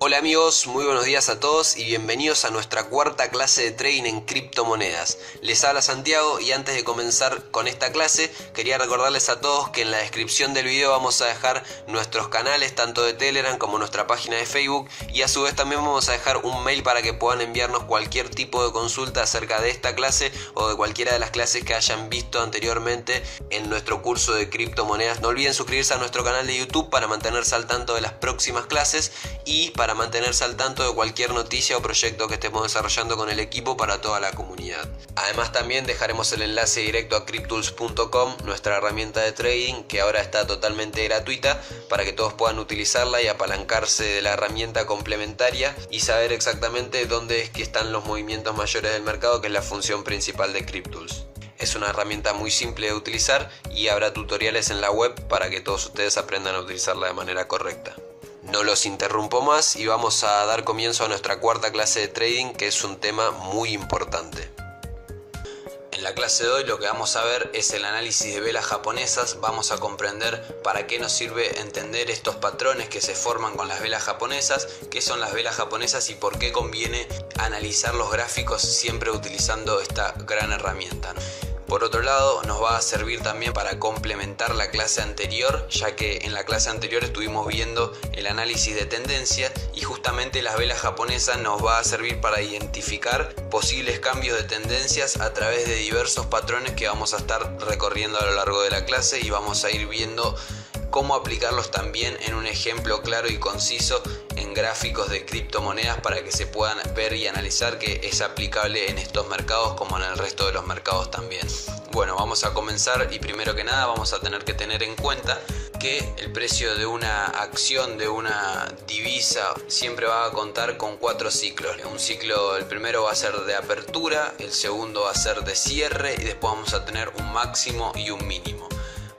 Hola amigos, muy buenos días a todos y bienvenidos a nuestra cuarta clase de trading en criptomonedas. Les habla Santiago y antes de comenzar con esta clase quería recordarles a todos que en la descripción del video vamos a dejar nuestros canales tanto de Telegram como nuestra página de Facebook y a su vez también vamos a dejar un mail para que puedan enviarnos cualquier tipo de consulta acerca de esta clase o de cualquiera de las clases que hayan visto anteriormente en nuestro curso de criptomonedas. No olviden suscribirse a nuestro canal de YouTube para mantenerse al tanto de las próximas clases y para mantenerse al tanto de cualquier noticia o proyecto que estemos desarrollando con el equipo para toda la comunidad. Además también dejaremos el enlace directo a cryptools.com, nuestra herramienta de trading que ahora está totalmente gratuita para que todos puedan utilizarla y apalancarse de la herramienta complementaria y saber exactamente dónde es que están los movimientos mayores del mercado, que es la función principal de Cryptools. Es una herramienta muy simple de utilizar y habrá tutoriales en la web para que todos ustedes aprendan a utilizarla de manera correcta. No los interrumpo más y vamos a dar comienzo a nuestra cuarta clase de trading, que es un tema muy importante. En la clase de hoy lo que vamos a ver es el análisis de velas japonesas. Vamos a comprender para qué nos sirve entender estos patrones que se forman con las velas japonesas, qué son las velas japonesas y por qué conviene analizar los gráficos siempre utilizando esta gran herramienta, ¿no? Por otro lado, nos va a servir también para complementar la clase anterior, ya que en la clase anterior estuvimos viendo el análisis de tendencias y justamente las velas japonesas nos va a servir para identificar posibles cambios de tendencias a través de diversos patrones que vamos a estar recorriendo a lo largo de la clase y vamos a ir viendo cómo aplicarlos también en un ejemplo claro y conciso en gráficos de criptomonedas para que se puedan ver y analizar que es aplicable en estos mercados como en el resto de los mercados también. Bueno, vamos a comenzar y primero que nada vamos a tener que tener en cuenta que el precio de una acción, de una divisa, siempre va a contar con 4 ciclos. Un ciclo, el primero va a ser de apertura, el segundo va a ser de cierre y después vamos a tener un máximo y un mínimo.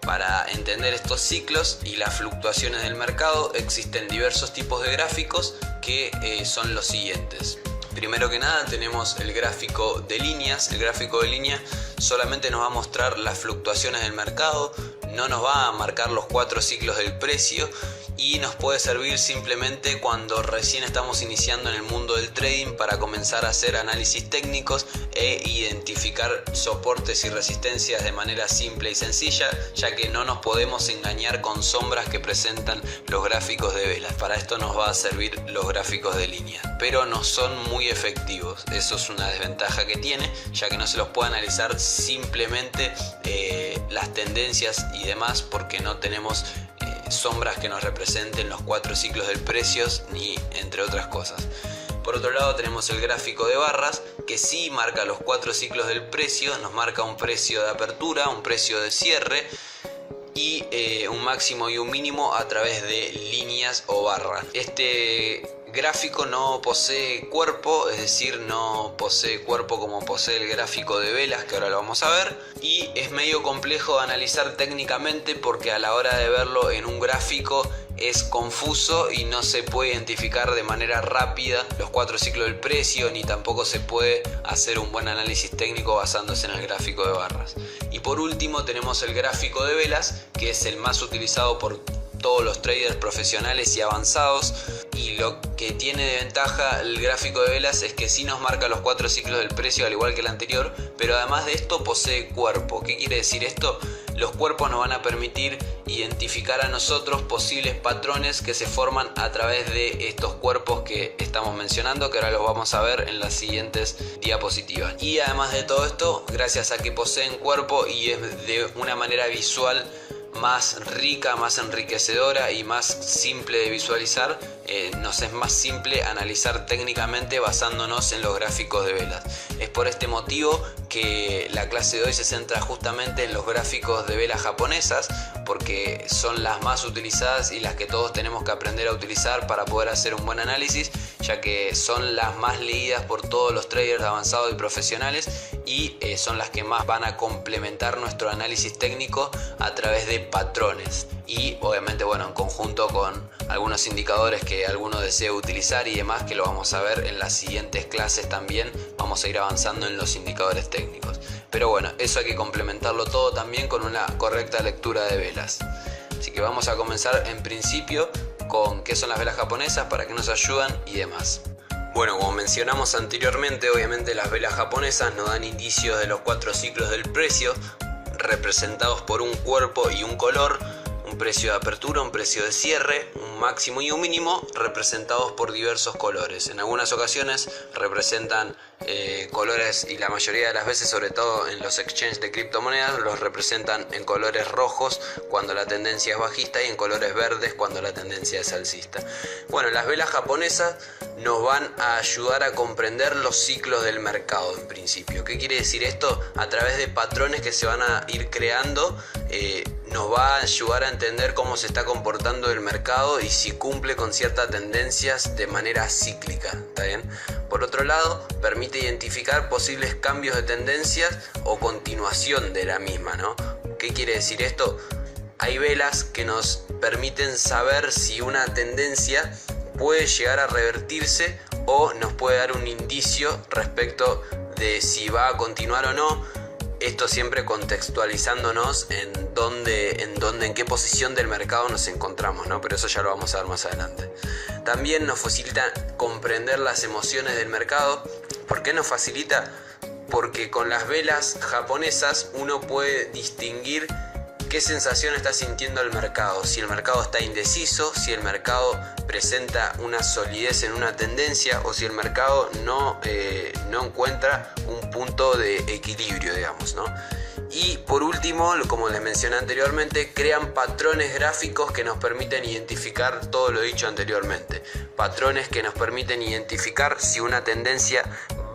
Para entender estos ciclos y las fluctuaciones del mercado existen diversos tipos de gráficos que son los siguientes. Primero que nada tenemos el gráfico de líneas. El gráfico de líneas solamente nos va a mostrar las fluctuaciones del mercado, no nos va a marcar los 4 ciclos del precio y nos puede servir simplemente cuando recién estamos iniciando en el mundo del trading para comenzar a hacer análisis técnicos e identificar soportes y resistencias de manera simple y sencilla, ya que no nos podemos engañar con sombras que presentan los gráficos de velas. Para esto nos va a servir los gráficos de línea, pero no son muy efectivos. Eso es una desventaja que tiene, ya que no se los puede analizar simplemente las tendencias y demás, porque no tenemos sombras que nos representen los 4 ciclos del precio ni entre otras cosas. Por otro lado tenemos el gráfico de barras que sí marca los 4 ciclos del precio, nos marca un precio de apertura, un precio de cierre y un máximo y un mínimo a través de líneas o barras. Este gráfico no posee cuerpo, es decir, no posee cuerpo como posee el gráfico de velas, que ahora lo vamos a ver, y es medio complejo de analizar técnicamente porque a la hora de verlo en un gráfico es confuso y no se puede identificar de manera rápida los 4 ciclos del precio, ni tampoco se puede hacer un buen análisis técnico basándose en el gráfico de barras. Y por último tenemos el gráfico de velas, que es el más utilizado por todos los traders profesionales y avanzados, y lo que tiene de ventaja el gráfico de velas es que sí nos marca los 4 ciclos del precio al igual que el anterior, pero además de esto posee cuerpo. ¿Qué quiere decir esto? Los cuerpos nos van a permitir identificar a nosotros posibles patrones que se forman a través de estos cuerpos que estamos mencionando, que ahora los vamos a ver en las siguientes diapositivas. Y además de todo esto, gracias a que poseen cuerpo y es de una manera visual más rica, más enriquecedora y más simple de visualizar, nos es más simple analizar técnicamente basándonos en los gráficos de velas. Es por este motivo que la clase de hoy se centra justamente en los gráficos de velas japonesas, porque son las más utilizadas y las que todos tenemos que aprender a utilizar para poder hacer un buen análisis, ya que son las más leídas por todos los traders avanzados y profesionales y son las que más van a complementar nuestro análisis técnico a través de patrones y obviamente en conjunto con algunos indicadores que alguno desee utilizar y demás, que lo vamos a ver en las siguientes clases también. Vamos a ir avanzando en los indicadores técnicos, pero eso hay que complementarlo todo también con una correcta lectura de velas. Así que vamos a comenzar en principio con qué son las velas japonesas, para qué nos ayudan y demás. Bueno, como mencionamos anteriormente, obviamente las velas japonesas nos dan indicios de los 4 ciclos del precio, representados por un cuerpo y un color, un precio de apertura, un precio de cierre, un máximo y un mínimo, representados por diversos colores. En algunas ocasiones representan colores, y la mayoría de las veces, sobre todo en los exchanges de criptomonedas, los representan en colores rojos cuando la tendencia es bajista y en colores verdes cuando la tendencia es alcista. Bueno, las velas japonesas nos van a ayudar a comprender los ciclos del mercado en principio. ¿Qué quiere decir esto? A través de patrones que se van a ir creando, nos va a ayudar a entender cómo se está comportando el mercado y si cumple con ciertas tendencias de manera cíclica. ¿Está bien? Por otro lado, permite identificar posibles cambios de tendencias o continuación de la misma, ¿no? ¿Qué quiere decir esto? Hay velas que nos permiten saber si una tendencia puede llegar a revertirse o nos puede dar un indicio respecto de si va a continuar o no. Esto siempre contextualizándonos en qué posición del mercado nos encontramos, ¿no? Pero eso ya lo vamos a ver más adelante. También nos facilita comprender las emociones del mercado. ¿Por qué nos facilita? Porque con las velas japonesas uno puede distinguir qué sensación está sintiendo el mercado, si el mercado está indeciso, si el mercado presenta una solidez en una tendencia o si el mercado no encuentra un punto de equilibrio, digamos, ¿no? Y por último, como les mencioné anteriormente, crean patrones gráficos que nos permiten identificar todo lo dicho anteriormente. Patrones que nos permiten identificar si una tendencia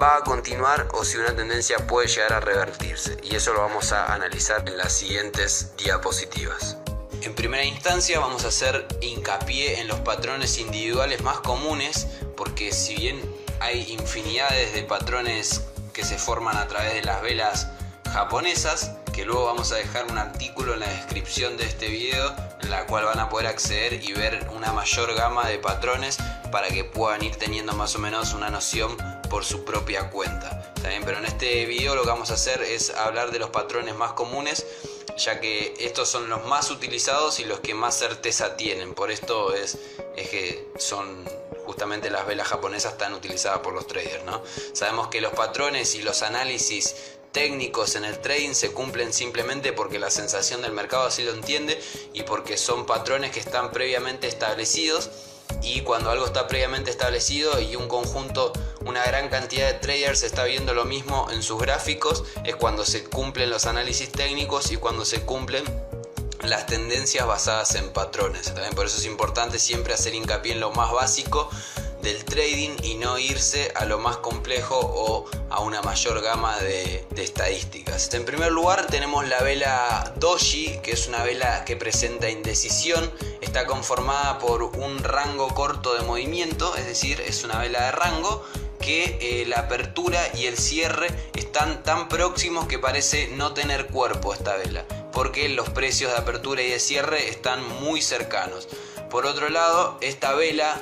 va a continuar o si una tendencia puede llegar a revertirse. Y eso lo vamos a analizar en las siguientes diapositivas. En primera instancia vamos a hacer hincapié en los patrones individuales más comunes, porque si bien hay infinidades de patrones que se forman a través de las velas japonesas, que luego vamos a dejar un artículo en la descripción de este video en la cual van a poder acceder y ver una mayor gama de patrones para que puedan ir teniendo más o menos una noción por su propia cuenta. ¿Está bien? Pero en este video lo que vamos a hacer es hablar de los patrones más comunes, ya que estos son los más utilizados y los que más certeza tienen. Por esto es que son justamente las velas japonesas tan utilizadas por los traders, ¿no? Sabemos que los patrones y los análisis técnicos en el trading se cumplen simplemente porque la sensación del mercado así lo entiende y porque son patrones que están previamente establecidos. Y cuando algo está previamente establecido y un conjunto, una gran cantidad de traders está viendo lo mismo en sus gráficos, es cuando se cumplen los análisis técnicos y cuando se cumplen las tendencias basadas en patrones. También por eso es importante siempre hacer hincapié en lo más básico del trading y no irse a lo más complejo o a una mayor gama de estadísticas. En primer lugar tenemos la vela doji, que es una vela que presenta indecisión. Está conformada por un rango corto de movimiento, es decir, es una vela de rango que la apertura y el cierre están tan próximos que parece no tener cuerpo esta vela, porque los precios de apertura y de cierre están muy cercanos. Por otro lado, esta vela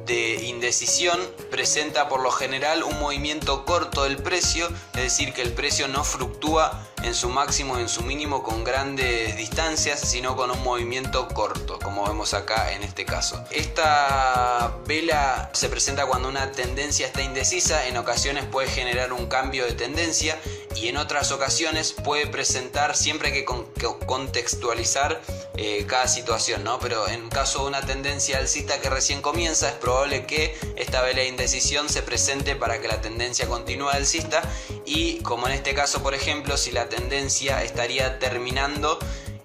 de indecisión presenta por lo general un movimiento corto del precio, es decir, que el precio no fluctúa en su máximo y en su mínimo con grandes distancias, sino con un movimiento corto, como vemos acá en este caso. Esta vela se presenta cuando una tendencia está indecisa, en ocasiones puede generar un cambio de tendencia y en otras ocasiones puede presentar, siempre hay que contextualizar cada situación, ¿no? Pero en caso de una tendencia alcista que recién comienza, es probable que esta vela de indecisión se presente para que la tendencia continúe alcista, y como en este caso, por ejemplo, si la tendencia estaría terminando,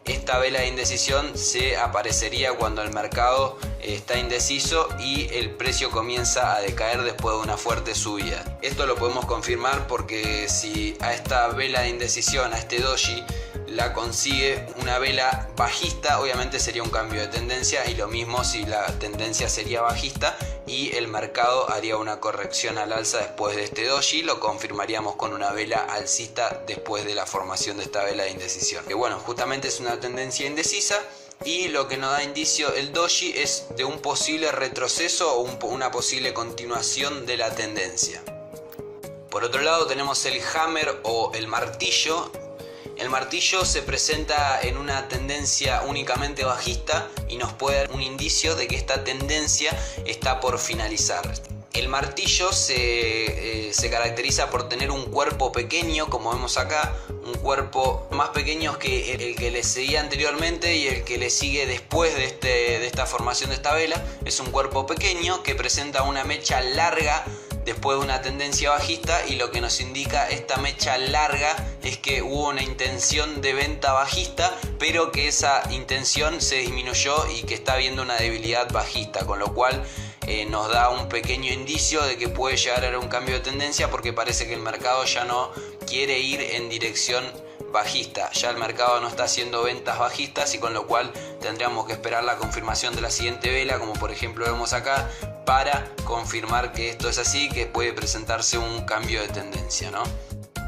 esta vela de indecisión se aparecería cuando el mercado está indeciso y el precio comienza a decaer después de una fuerte subida. Esto lo podemos confirmar porque si a esta vela de indecisión, a este doji, la consigue una vela bajista, obviamente sería un cambio de tendencia, y lo mismo si la tendencia sería bajista y el mercado haría una corrección al alza después de este doji, lo confirmaríamos con una vela alcista después de la formación de esta vela de indecisión. Que bueno, justamente es una tendencia indecisa, y lo que nos da indicio el doji es de un posible retroceso o una posible continuación de la tendencia. Por otro lado tenemos el hammer o el martillo. El martillo se presenta en una tendencia únicamente bajista y nos puede dar un indicio de que esta tendencia está por finalizar. El martillo se caracteriza por tener un cuerpo pequeño, como vemos acá, un cuerpo más pequeño que el que le seguía anteriormente y el que le sigue después de esta formación de esta vela. Es un cuerpo pequeño que presenta una mecha larga después de una tendencia bajista, y lo que nos indica esta mecha larga es que hubo una intención de venta bajista, pero que esa intención se disminuyó y que está habiendo una debilidad bajista, con lo cual nos da un pequeño indicio de que puede llegar a haber un cambio de tendencia, porque parece que el mercado ya no quiere ir en dirección bajista, ya el mercado no está haciendo ventas bajistas, y con lo cual tendríamos que esperar la confirmación de la siguiente vela, como por ejemplo vemos acá, para confirmar que esto es así, que puede presentarse un cambio de tendencia, ¿no?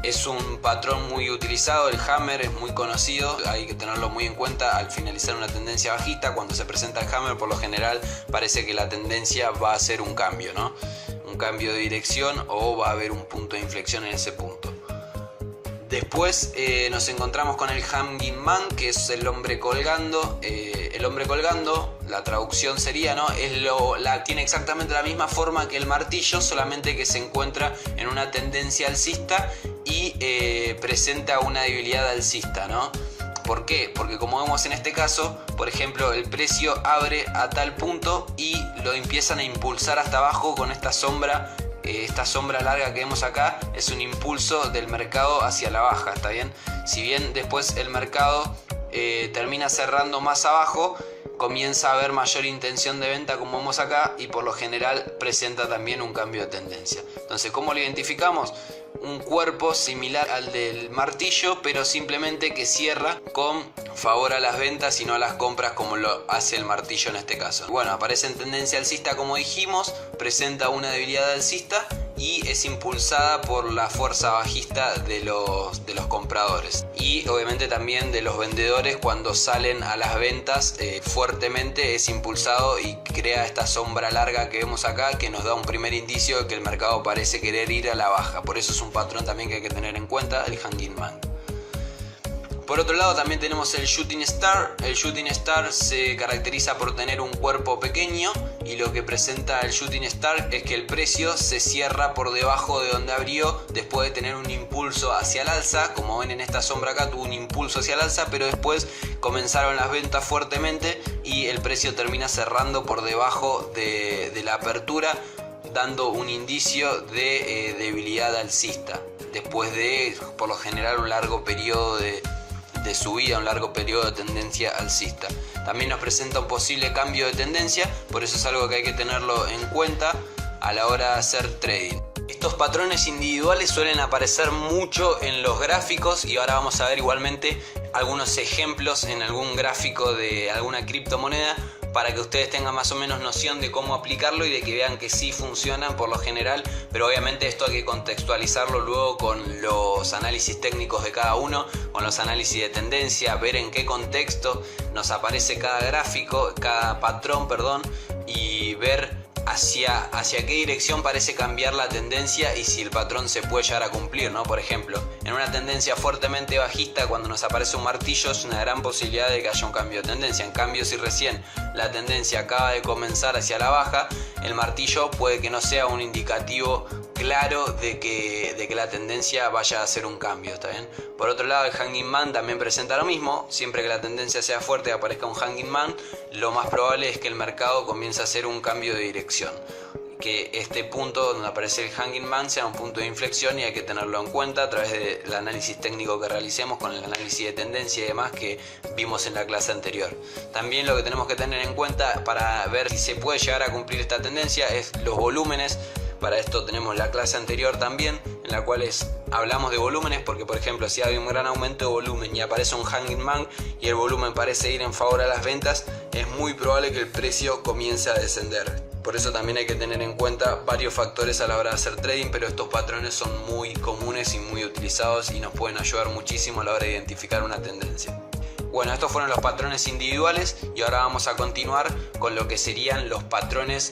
Es un patrón muy utilizado, el hammer es muy conocido, hay que tenerlo muy en cuenta al finalizar una tendencia bajista. Cuando se presenta el hammer, por lo general parece que la tendencia va a ser un cambio, ¿no? Un cambio de dirección, o va a haber un punto de inflexión en ese punto. Después nos encontramos con el Hanging Man, que es el hombre colgando. El hombre colgando, la traducción sería, ¿no? Tiene exactamente la misma forma que el martillo, solamente que se encuentra en una tendencia alcista y presenta una debilidad alcista, ¿no? ¿Por qué? Porque como vemos en este caso, por ejemplo, el precio abre a tal punto y lo empiezan a impulsar hasta abajo con esta sombra. Esta sombra larga que vemos acá es un impulso del mercado hacia la baja, ¿está bien? Si bien después el mercado termina cerrando más abajo, comienza a haber mayor intención de venta, como vemos acá, y por lo general presenta también un cambio de tendencia. Entonces, ¿cómo lo identificamos? Un cuerpo similar al del martillo, pero simplemente que cierra con favor a las ventas y no a las compras, como lo hace el martillo en este caso. Bueno, aparece en tendencia alcista, como dijimos, presenta una debilidad alcista y es impulsada por la fuerza bajista de los compradores, y obviamente también de los vendedores. Cuando salen a las ventas fuertemente, es impulsado y crea esta sombra larga que vemos acá, que nos da un primer indicio de que el mercado parece querer ir a la baja. Por eso es un patrón también que hay que tener en cuenta, el Hanging Man. Por otro lado también tenemos el Shooting Star. El Shooting Star se caracteriza por tener un cuerpo pequeño, y lo que presenta el Shooting Star es que el precio se cierra por debajo de donde abrió después de tener un impulso hacia el alza. Como ven en esta sombra acá, tuvo un impulso hacia el alza, pero después comenzaron las ventas fuertemente y el precio termina cerrando por debajo de la apertura, dando un indicio de debilidad alcista después de, por lo general, un largo periodo de subida, un largo periodo de tendencia alcista. También nos presenta un posible cambio de tendencia, por eso es algo que hay que tenerlo en cuenta a la hora de hacer trading. Estos patrones individuales suelen aparecer mucho en los gráficos, y ahora vamos a ver igualmente algunos ejemplos en algún gráfico de alguna criptomoneda, para que ustedes tengan más o menos noción de cómo aplicarlo y de que vean que sí funcionan por lo general, pero obviamente esto hay que contextualizarlo luego con los análisis técnicos de cada uno, con los análisis de tendencia, ver en qué contexto nos aparece cada gráfico, cada patrón, perdón, y ver hacia qué dirección parece cambiar la tendencia y si el patrón se puede llegar a cumplir, ¿no? Por ejemplo, en una tendencia fuertemente bajista, cuando nos aparece un martillo, es una gran posibilidad de que haya un cambio de tendencia. En cambio, si recién la tendencia acaba de comenzar hacia la baja, el martillo puede que no sea un indicativo claro de que la tendencia vaya a hacer un cambio, ¿está bien? Por otro lado, el Hanging Man también presenta lo mismo. Siempre que la tendencia sea fuerte y aparezca un Hanging Man, lo más probable es que el mercado comience a hacer un cambio de dirección, que este punto donde aparece el Hanging Man sea un punto de inflexión, y hay que tenerlo en cuenta a través del análisis técnico que realicemos con el análisis de tendencia y demás que vimos en la clase anterior. También lo que tenemos que tener en cuenta para ver si se puede llegar a cumplir esta tendencia es los volúmenes. Para esto tenemos la clase anterior también, en la cual hablamos de volúmenes, porque por ejemplo, si hay un gran aumento de volumen y aparece un Hanging Man y el volumen parece ir en favor a las ventas, es muy probable que el precio comience a descender. Por eso también hay que tener en cuenta varios factores a la hora de hacer trading, pero estos patrones son muy comunes y muy utilizados y nos pueden ayudar muchísimo a la hora de identificar una tendencia. Bueno, estos fueron los patrones individuales, y ahora vamos a continuar con lo que serían los patrones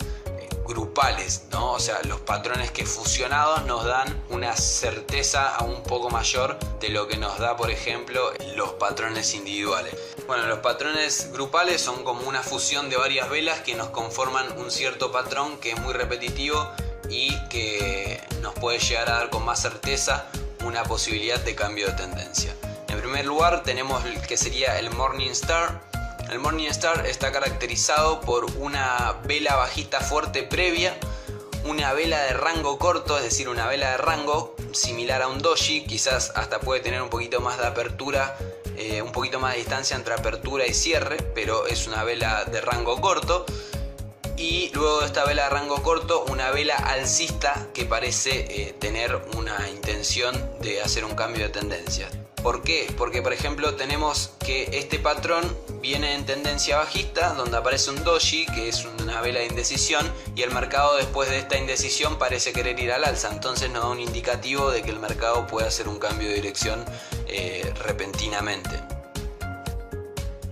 grupales, ¿no? O sea, los patrones que fusionados nos dan una certeza aún un poco mayor de lo que nos da, por ejemplo, los patrones individuales. Bueno, los patrones grupales son como una fusión de varias velas que nos conforman un cierto patrón que es muy repetitivo y que nos puede llegar a dar con más certeza una posibilidad de cambio de tendencia. En primer lugar tenemos el que sería el Morning Star. El Morning Star está caracterizado por una vela bajista fuerte previa, una vela de rango corto, es decir, una vela de rango similar a un doji, quizás hasta puede tener un poquito más de apertura, un poquito más de distancia entre apertura y cierre, pero es una vela de rango corto. Y luego de esta vela de rango corto, una vela alcista que parece tener una intención de hacer un cambio de tendencia. ¿Por qué? Porque, por ejemplo, tenemos que este patrón viene en tendencia bajista, donde aparece un doji, que es una vela de indecisión, y el mercado después de esta indecisión parece querer ir al alza. Entonces nos da un indicativo de que el mercado puede hacer un cambio de dirección repentinamente.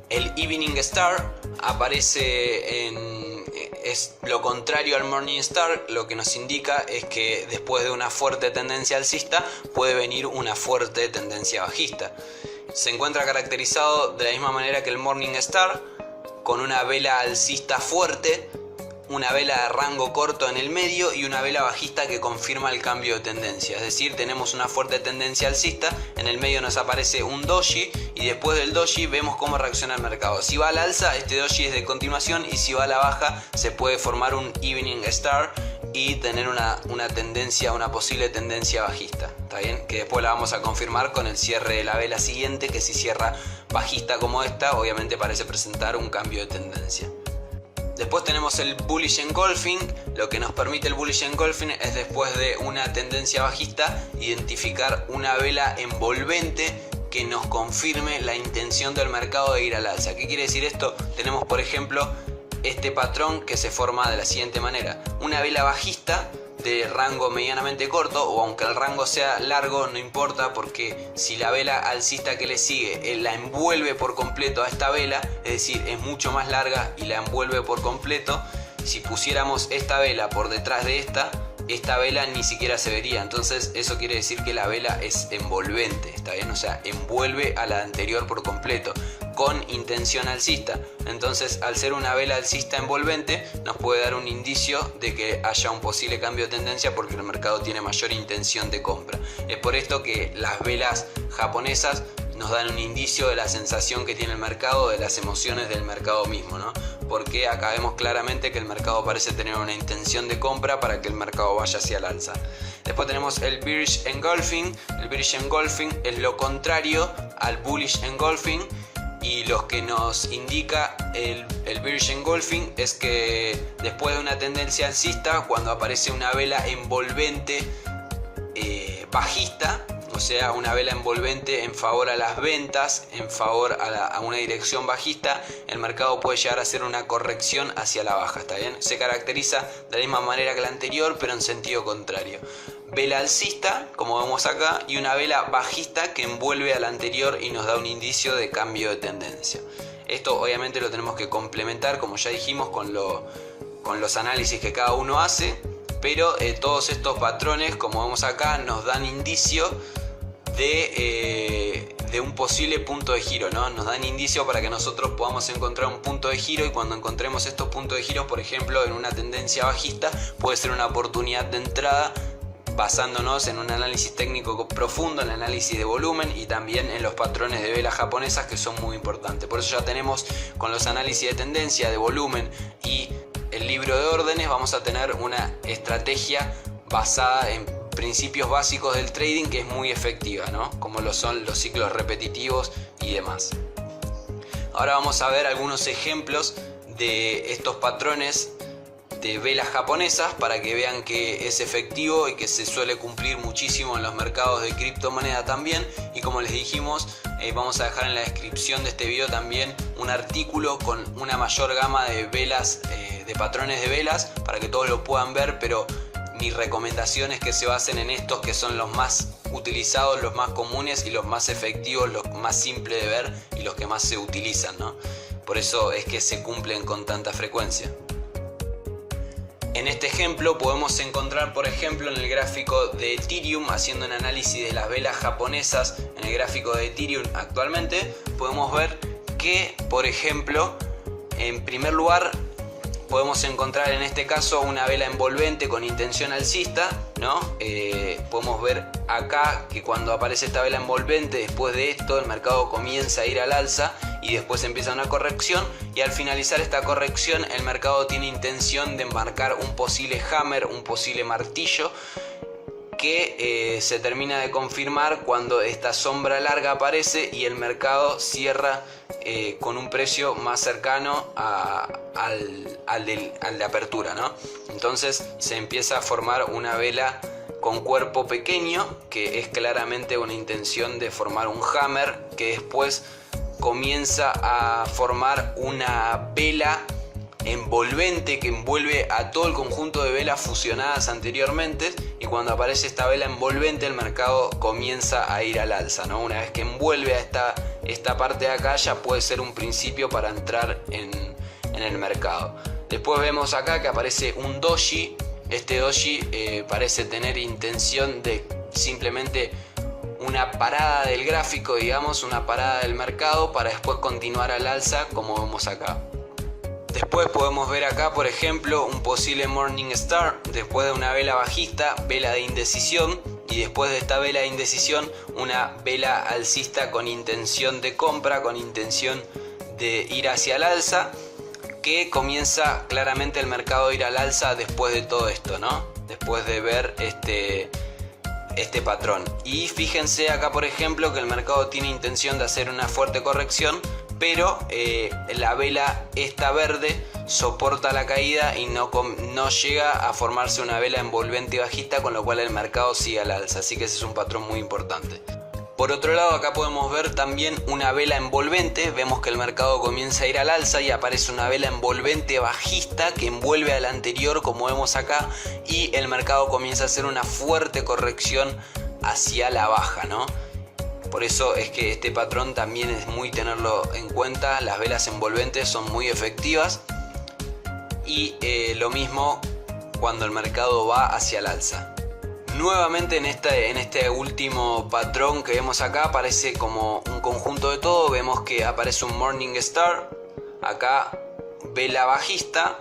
El Evening Star aparece es lo contrario al Morning Star. Lo que nos indica es que después de una fuerte tendencia alcista puede venir una fuerte tendencia bajista. Se encuentra caracterizado de la misma manera que el Morning Star, con una vela alcista fuerte, una vela de rango corto en el medio y una vela bajista que confirma el cambio de tendencia. Es decir, tenemos una fuerte tendencia alcista, en el medio nos aparece un doji y después del doji vemos cómo reacciona el mercado. Si va al alza, este doji es de continuación, y si va a la baja se puede formar un Evening Star y tener una tendencia, una posible tendencia bajista. ¿Está bien? Que después la vamos a confirmar con el cierre de la vela siguiente, que si cierra bajista como esta, obviamente parece presentar un cambio de tendencia. Después tenemos el Bullish Engulfing. Lo que nos permite el Bullish Engulfing es, después de una tendencia bajista, identificar una vela envolvente que nos confirme la intención del mercado de ir al alza. ¿Qué quiere decir esto? Tenemos, por ejemplo, este patrón que se forma de la siguiente manera: una vela bajista de rango medianamente corto, o aunque el rango sea largo no importa, porque si la vela alcista que le sigue la envuelve por completo a esta vela, es decir, es mucho más larga y la envuelve por completo, si pusiéramos esta vela por detrás de esta vela ni siquiera se vería. Entonces eso quiere decir que la vela es envolvente, ¿está bien? O sea, envuelve a la anterior por completo, con intención alcista. Entonces, al ser una vela alcista envolvente, nos puede dar un indicio de que haya un posible cambio de tendencia, porque el mercado tiene mayor intención de compra. Es por esto que las velas japonesas nos dan un indicio de la sensación que tiene el mercado, de las emociones del mercado mismo, ¿no? Porque acá vemos claramente que el mercado parece tener una intención de compra para que el mercado vaya hacia el alza. Después tenemos el Bearish Engulfing. El Bearish Engulfing es lo contrario al Bullish Engulfing, y lo que nos indica el Bearish Engulfing es que después de una tendencia alcista, cuando aparece una vela envolvente bajista, o sea, una vela envolvente en favor a las ventas, en favor a una dirección bajista, el mercado puede llegar a hacer una corrección hacia la baja, ¿está bien? Se caracteriza de la misma manera que la anterior, pero en sentido contrario. Vela alcista, como vemos acá, y una vela bajista que envuelve a la anterior y nos da un indicio de cambio de tendencia. Esto obviamente lo tenemos que complementar, como ya dijimos, con los análisis que cada uno hace, pero todos estos patrones, como vemos acá, nos dan indicio de un posible punto de giro, ¿no? Nos dan indicio para que nosotros podamos encontrar un punto de giro, y cuando encontremos estos puntos de giro, por ejemplo, en una tendencia bajista, puede ser una oportunidad de entrada, basándonos en un análisis técnico profundo, en el análisis de volumen y también en los patrones de velas japonesas, que son muy importantes. Por eso ya tenemos, con los análisis de tendencia, de volumen y el libro de órdenes, vamos a tener una estrategia basada en principios básicos del trading que es muy efectiva, ¿no? Como lo son los ciclos repetitivos y demás. Ahora vamos a ver algunos ejemplos de estos patrones de velas japonesas para que vean que es efectivo y que se suele cumplir muchísimo en los mercados de criptomoneda también. Y como les dijimos, vamos a dejar en la descripción de este video también un artículo con una mayor gama de velas, de patrones de velas, para que todos lo puedan ver, pero mi recomendación es que se basen en estos, que son los más utilizados, los más comunes y los más efectivos, los más simples de ver y los que más se utilizan, ¿no? Por eso es que se cumplen con tanta frecuencia. En este ejemplo podemos encontrar, por ejemplo, en el gráfico de Ethereum, haciendo un análisis de las velas japonesas en el gráfico de Ethereum actualmente, podemos ver que, por ejemplo, en primer lugar podemos encontrar en este caso una vela envolvente con intención alcista, ¿no? Podemos ver acá que cuando aparece esta vela envolvente, después de esto el mercado comienza a ir al alza y después empieza una corrección, y al finalizar esta corrección el mercado tiene intención de marcar un posible hammer, un posible martillo, que se termina de confirmar cuando esta sombra larga aparece y el mercado cierra con un precio más cercano al de apertura, ¿no? Entonces se empieza a formar una vela con cuerpo pequeño, que es claramente una intención de formar un hammer, que después comienza a formar una vela envolvente que envuelve a todo el conjunto de velas fusionadas anteriormente, y cuando aparece esta vela envolvente el mercado comienza a ir al alza, ¿no? Una vez que envuelve a esta parte de acá, ya puede ser un principio para entrar en el mercado. Después vemos acá que aparece un doji. Este doji parece tener intención de simplemente una parada del gráfico, digamos, una parada del mercado para después continuar al alza, como vemos acá. Después podemos ver acá, por ejemplo, un posible Morning Star después de una vela bajista, vela de indecisión, y después de esta vela de indecisión una vela alcista con intención de compra, con intención de ir hacia el alza, que comienza claramente el mercado a ir al alza después de todo esto, ¿no? Después de ver este patrón. Y fíjense acá, por ejemplo, que el mercado tiene intención de hacer una fuerte corrección, pero la vela esta verde soporta la caída y no llega a formarse una vela envolvente y bajista, con lo cual el mercado sigue al alza. Así que ese es un patrón muy importante. Por otro lado, acá podemos ver también una vela envolvente. Vemos que el mercado comienza a ir al alza y aparece una vela envolvente bajista que envuelve a la anterior, como vemos acá, y el mercado comienza a hacer una fuerte corrección hacia la baja, ¿no? Por eso es que este patrón también es muy tenerlo en cuenta. Las velas envolventes son muy efectivas, y lo mismo cuando el mercado va hacia el alza. Nuevamente en este último patrón que vemos acá aparece como un conjunto de todo. Vemos que aparece un Morning Star, acá vela bajista,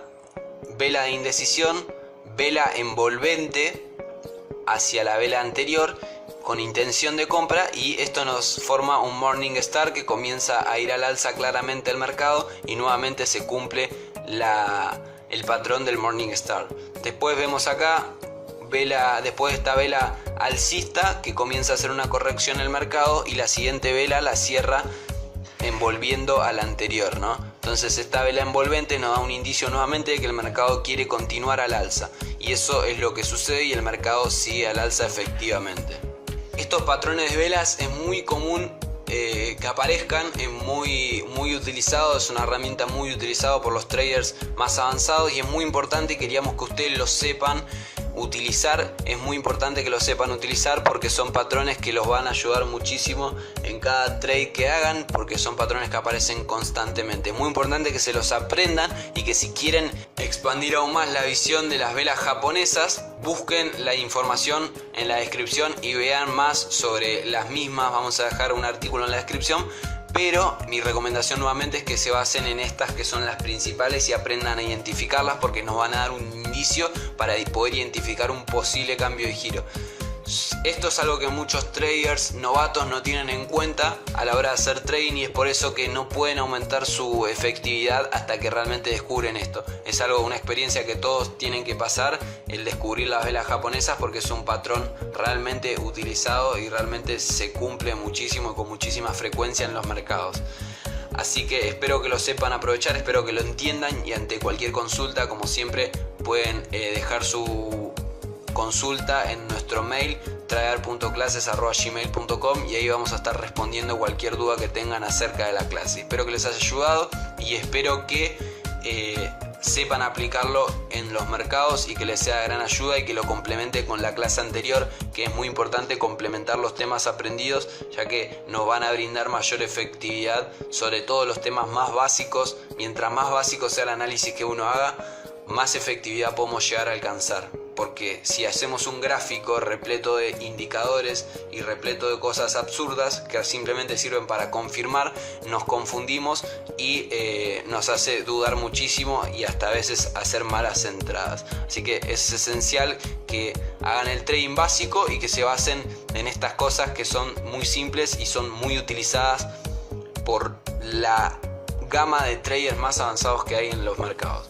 vela de indecisión, vela envolvente hacia la vela anterior con intención de compra, y esto nos forma un Morning Star que comienza a ir al alza claramente el mercado, y nuevamente se cumple el patrón del Morning Star. Después vemos acá después de esta vela alcista que comienza a hacer una corrección en el mercado, y la siguiente vela la cierra envolviendo a la anterior, ¿no? Entonces esta vela envolvente nos da un indicio nuevamente de que el mercado quiere continuar al alza, y eso es lo que sucede, y el mercado sigue al alza efectivamente. Estos patrones de velas es muy común que aparezcan, es muy utilizado, es una herramienta muy utilizada por los traders más avanzados, y es muy importante, y queríamos que ustedes lo sepan utilizar. Es muy importante que lo sepan utilizar, porque son patrones que los van a ayudar muchísimo en cada trade que hagan, porque son patrones que aparecen constantemente. Es muy importante que se los aprendan, y que si quieren expandir aún más la visión de las velas japonesas, busquen la información en la descripción y vean más sobre las mismas. Vamos a dejar un artículo en la descripción, pero mi recomendación nuevamente es que se basen en estas que son las principales y aprendan a identificarlas, porque nos van a dar un indicio para poder identificar un posible cambio de giro. Esto es algo que muchos traders novatos no tienen en cuenta a la hora de hacer trading, y es por eso que no pueden aumentar su efectividad hasta que realmente descubren esto. Es una experiencia que todos tienen que pasar, el descubrir las velas japonesas, porque es un patrón realmente utilizado y realmente se cumple muchísimo y con muchísima frecuencia en los mercados. Así que espero que lo sepan aprovechar, espero que lo entiendan, y ante cualquier consulta, como siempre, pueden dejar su consulta en nuestro mail trader.clases@gmail.com, y ahí vamos a estar respondiendo cualquier duda que tengan acerca de la clase. Espero que les haya ayudado, y espero que sepan aplicarlo en los mercados y que les sea de gran ayuda, y que lo complemente con la clase anterior, que es muy importante complementar los temas aprendidos, ya que nos van a brindar mayor efectividad sobre todo los temas más básicos. Mientras más básico sea el análisis que uno haga, más efectividad podemos llegar a alcanzar. Porque si hacemos un gráfico repleto de indicadores y repleto de cosas absurdas que simplemente sirven para confirmar, nos confundimos y nos hace dudar muchísimo y hasta a veces hacer malas entradas. Así que es esencial que hagan el trading básico y que se basen en estas cosas que son muy simples y son muy utilizadas por la gama de traders más avanzados que hay en los mercados.